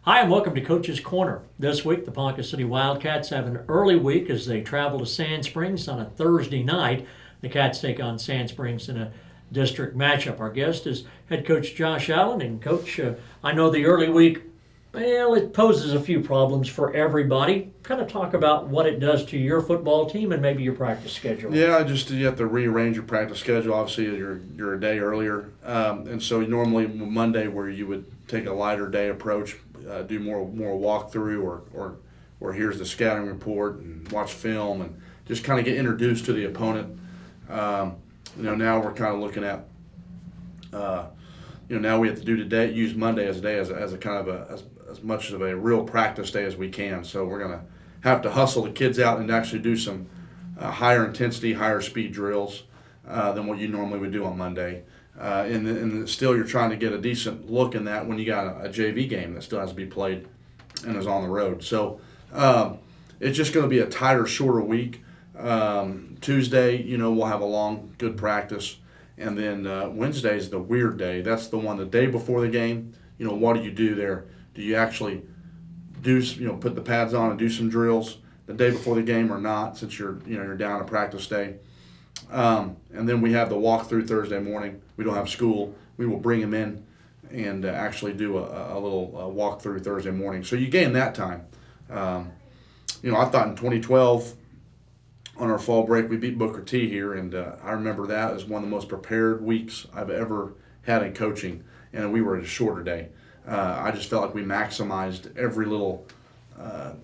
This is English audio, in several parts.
Hi, and welcome to Coach's Corner. This week, the Ponca City Wildcats have an early week as they travel to Sand Springs on a Thursday night. The Cats take on Sand Springs in a district matchup. Our guest is head coach Josh Allen. And, Coach, I know the early week, well, it poses a few problems for everybody. Kind of talk about what it does to your football team and maybe your practice schedule. Yeah, just you have to rearrange your practice schedule. Obviously, you're a day earlier, and so normally Monday, where you would take a lighter day approach, do more walkthrough or here's the scouting report and watch film and just kind of get introduced to the opponent. Now we're kind of looking at, now we have to do today, use Monday as a day as a kind of as much of a real practice day as we can. So we're gonna have to hustle the kids out and actually do some higher intensity, higher speed drills than what you normally would do on Monday. And still you're trying to get a decent look in that when you got a JV game that still has to be played and is on the road. So it's just going to be a tighter, shorter week. Tuesday, we'll have a long, good practice. And then Wednesday is the weird day. That's the one the day before the game. What do you do there? Do you actually put the pads on and do some drills the day before the game or not, since you're down a practice day? And then we have the walkthrough Thursday morning. We don't have school. We will bring them in and actually do a little walkthrough Thursday morning. So you gain that time. I thought in 2012 on our fall break we beat Booker T here, and I remember that as one of the most prepared weeks I've ever had in coaching, and we were at a shorter day. I just felt like we maximized every little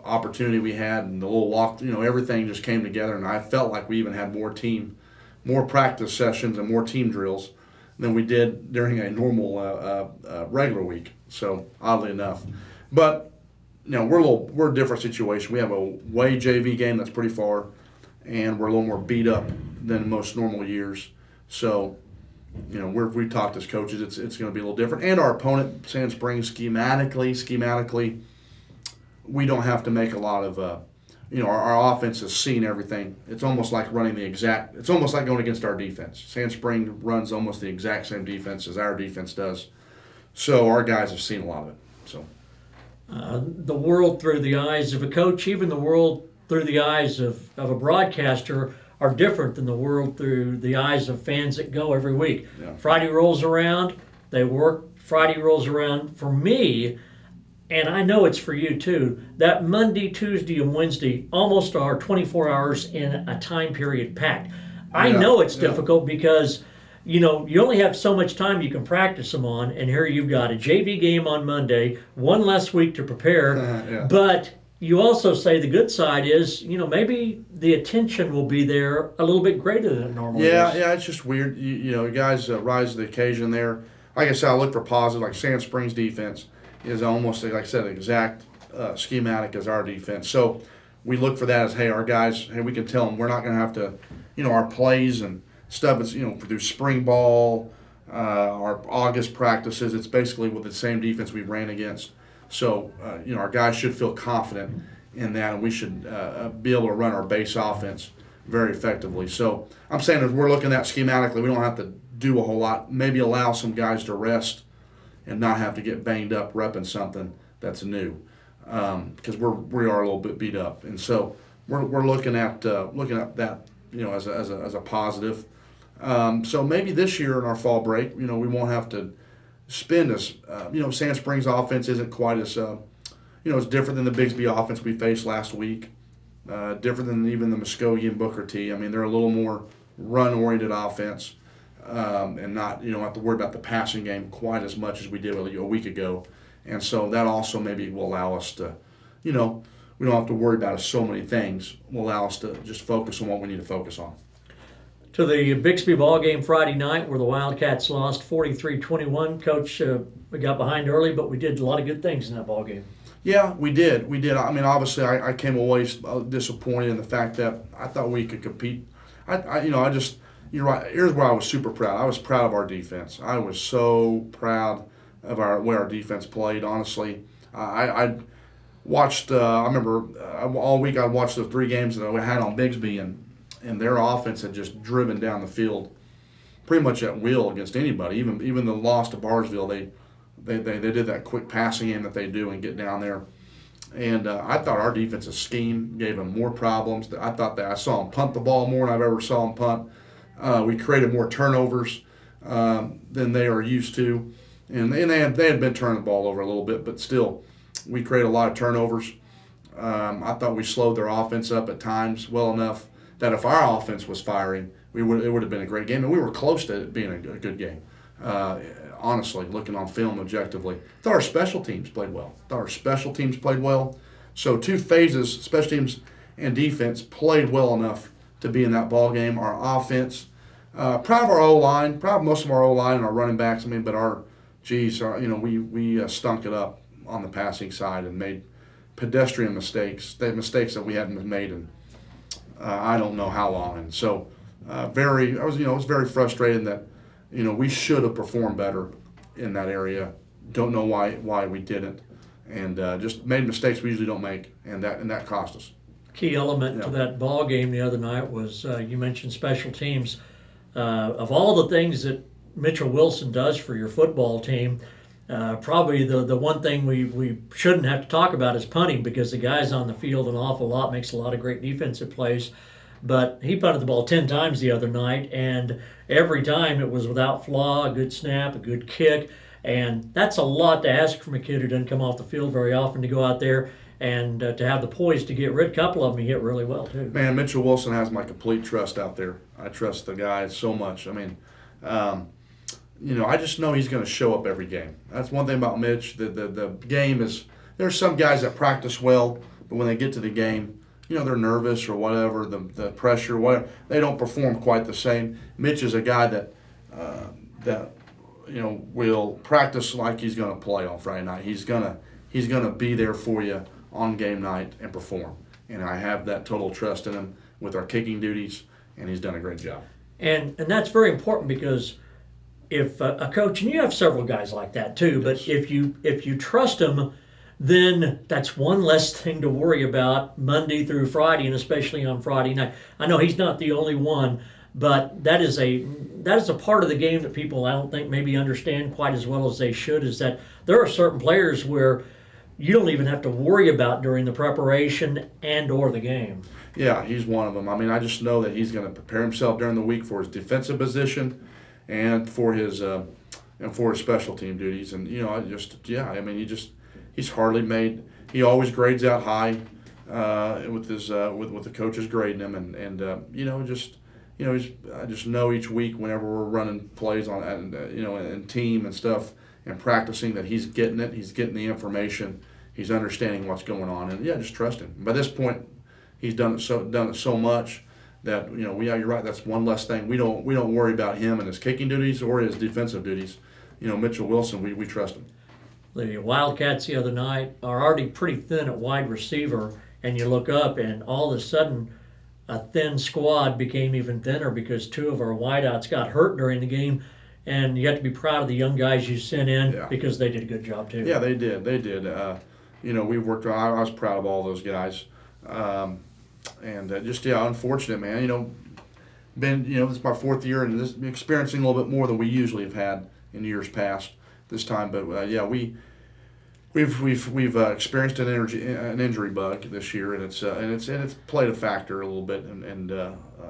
opportunity we had, and the little walk, everything just came together, and I felt like we even had more practice sessions and more team drills than we did during a normal regular week. So oddly enough, but we're a different situation. We have a away JV game that's pretty far, and we're a little more beat up than most normal years. So we talked as coaches, it's going to be a little different. And our opponent, Sand Springs, schematically, we don't have to make a lot of. Our offense has seen everything. It's almost like it's almost like going against our defense. Sand Spring runs almost the exact same defense as our defense does. So our guys have seen a lot of it. So the world through the eyes of a coach, even the world through the eyes of a broadcaster, are different than the world through the eyes of fans that go every week. Yeah. Friday rolls around, they work. Friday rolls around. For me, and I know it's for you too, that Monday, Tuesday, and Wednesday almost are 24 hours in a time period packed. I know it's difficult because, you only have so much time you can practice them on, and here you've got a JV game on Monday, one less week to prepare, but you also say the good side is, maybe the attention will be there a little bit greater than it normally is. Yeah, it's just weird. Guys rise to the occasion there. Like I said, I look for positive, like Sand Springs defense is almost, like I said, exact schematic as our defense. So we look for that as, hey, our guys, we can tell them we're not going to have to, our plays and stuff is, through spring ball, our August practices, it's basically with the same defense we ran against. So, our guys should feel confident in that, and we should be able to run our base offense very effectively. So I'm saying that we're looking at schematically, we don't have to do a whole lot, maybe allow some guys to rest and not have to get banged up repping something that's new, because we are a little bit beat up, and so we're looking at that as a positive. So maybe this year in our fall break, we won't have to spend as Sand Springs offense isn't quite as it's different than the Bigsby offense we faced last week, different than even the Muskogee and Booker T. I mean, they're a little more run-oriented offense. And not, don't have to worry about the passing game quite as much as we did a week ago. And so that also maybe will allow us to, we don't have to worry about so many things. Will allow us to just focus on what we need to focus on. To the Bixby ball game Friday night where the Wildcats lost 43-21. Coach, we got behind early, but we did a lot of good things in that ball game. Yeah, we did. I mean, obviously I came away disappointed in the fact that I thought we could compete. You're right. Here's where I was super proud. I was proud of our defense. I was so proud of the way our defense played, honestly. I watched, I remember all week I watched the 3 games that I had on Bigsby, and their offense had just driven down the field pretty much at will against anybody. Even the loss to Barsville, they They did that quick passing game that they do and get down there. And I thought our defensive scheme gave them more problems. I thought that I saw them punt the ball more than I've ever saw them punt. We created more turnovers than they are used to. And they had been turning the ball over a little bit, but still, we created a lot of turnovers. I thought we slowed their offense up at times well enough that if our offense was firing, it would have been a great game. And we were close to it being a good game. Honestly, looking on film objectively, I thought our special teams played well. So two phases, special teams and defense, played well enough to be in that ball game. Our offense, proud of our O-line, proud of most of our O-line and our running backs. But we stunk it up on the passing side and made pedestrian mistakes. They had mistakes that we hadn't made in I don't know how long. And so, I was very frustrated that we should have performed better in that area. Don't know why we didn't, and just made mistakes we usually don't make, and that cost us. Key element to that ball game the other night was you mentioned special teams. Of all the things that Mitchell Wilson does for your football team, probably the one thing we shouldn't have to talk about is punting, because the guy's on the field an awful lot, makes a lot of great defensive plays. But he punted the ball 10 times the other night, and every time it was without flaw, a good snap, a good kick. And that's a lot to ask from a kid who doesn't come off the field very often, to go out there and to have the poise to get rid. A couple of them he hit really well, too. Man, Mitchell Wilson has my complete trust out there. I trust the guy so much. I just know he's going to show up every game. That's one thing about Mitch. The game is, there's some guys that practice well, but when they get to the game, they're nervous or whatever, the pressure, whatever, they don't perform quite the same. Mitch is a guy that will practice like he's going to play on Friday night. He's gonna be there for you on game night and perform. And I have that total trust in him with our kicking duties, and he's done a great job. And that's very important, because if a coach, and you have several guys like that too, but if you trust them, then that's one less thing to worry about Monday through Friday, and especially on Friday night. I know he's not the only one, but that is a part of the game that people, I don't think, maybe understand quite as well as they should, is that there are certain players where you don't even have to worry about during the preparation and or the game. Yeah, he's one of them. I just know that he's going to prepare himself during the week for his defensive position and for his special team duties. And he's hardly made. He always grades out high with the coaches grading him, I just know each week whenever we're running plays on and team and stuff and practicing, that he's getting it. He's getting the information. He's understanding what's going on, and just trust him. By this point, he's done it so much that you're right. That's one less thing. We don't worry about him and his kicking duties or his defensive duties. Mitchell Wilson, we trust him. The Wildcats the other night are already pretty thin at wide receiver, and you look up and all of a sudden a thin squad became even thinner because two of our wideouts got hurt during the game, and you have to be proud of the young guys you sent in because they did a good job too. Yeah, they did. We worked. I was proud of all those guys, unfortunate, man. This is my fourth year and this experiencing a little bit more than we usually have had in years past this time, but we've experienced an injury bug this year, and it's played a factor a little bit, and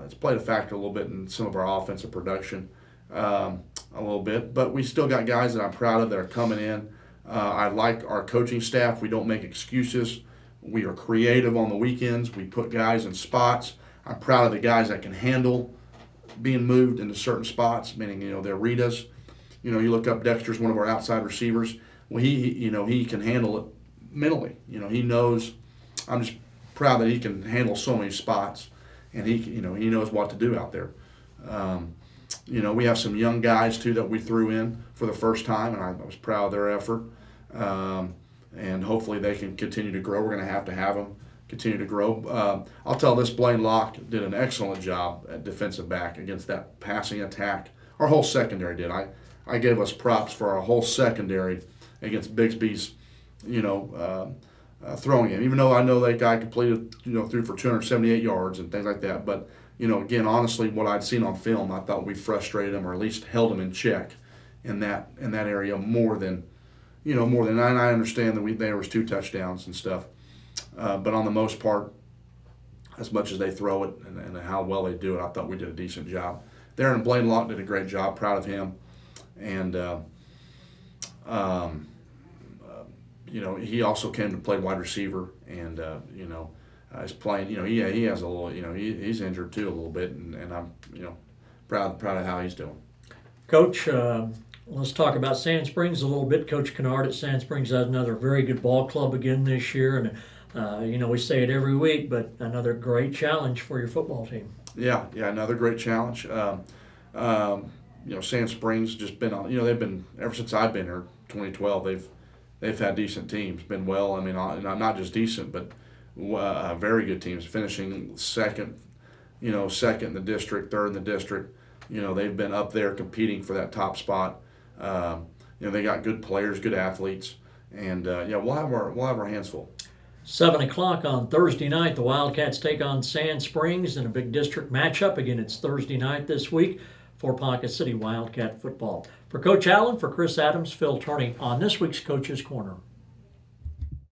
it's played a factor a little bit in some of our offensive production, a little bit. But we still got guys that I'm proud of that are coming in. I like our coaching staff. We don't make excuses. We are creative on the weekends. We put guys in spots. I'm proud of the guys that can handle being moved into certain spots, meaning they read us. You look up Dexter's one of our outside receivers. Well, he can handle it mentally. He knows. I'm just proud that he can handle so many spots, and he knows what to do out there. We have some young guys too that we threw in for the first time, and I was proud of their effort. And hopefully they can continue to grow. We're going to have them continue to grow. I'll tell this: Blaine Locke did an excellent job at defensive back against that passing attack. Our whole secondary did. I gave us props for our whole secondary against Bigsby's, throwing game. Even though I know that guy completed, threw for 278 yards and things like that. But, again, honestly, what I'd seen on film, I thought we frustrated him or at least held him in check in that area more than more than I understand that there was 2 touchdowns and stuff, but on the most part, as much as they throw it and how well they do it, I thought we did a decent job. Darren Blainlock did a great job. Proud of him, and he also came to play wide receiver, and is playing. He has a little. He's injured too a little bit, and I'm proud of how he's doing. Coach, let's talk about Sand Springs a little bit. Coach Kennard at Sand Springs has another very good ball club again this year, and we say it every week, but another great challenge for your football team. Yeah, another great challenge. Sand Springs just been on. They've been ever since I've been here, 2012. They've had decent teams, been well. I mean, not just decent, but very good teams, finishing second in the district, third in the district. They've been up there competing for that top spot. They got good players, good athletes, and we'll have our hands full. 7 o'clock on Thursday night, the Wildcats take on Sand Springs in a big district matchup. Again, it's Thursday night this week for Ponca City Wildcat football. For Coach Allen, for Chris Adams, Phil Turney on this week's Coach's Corner.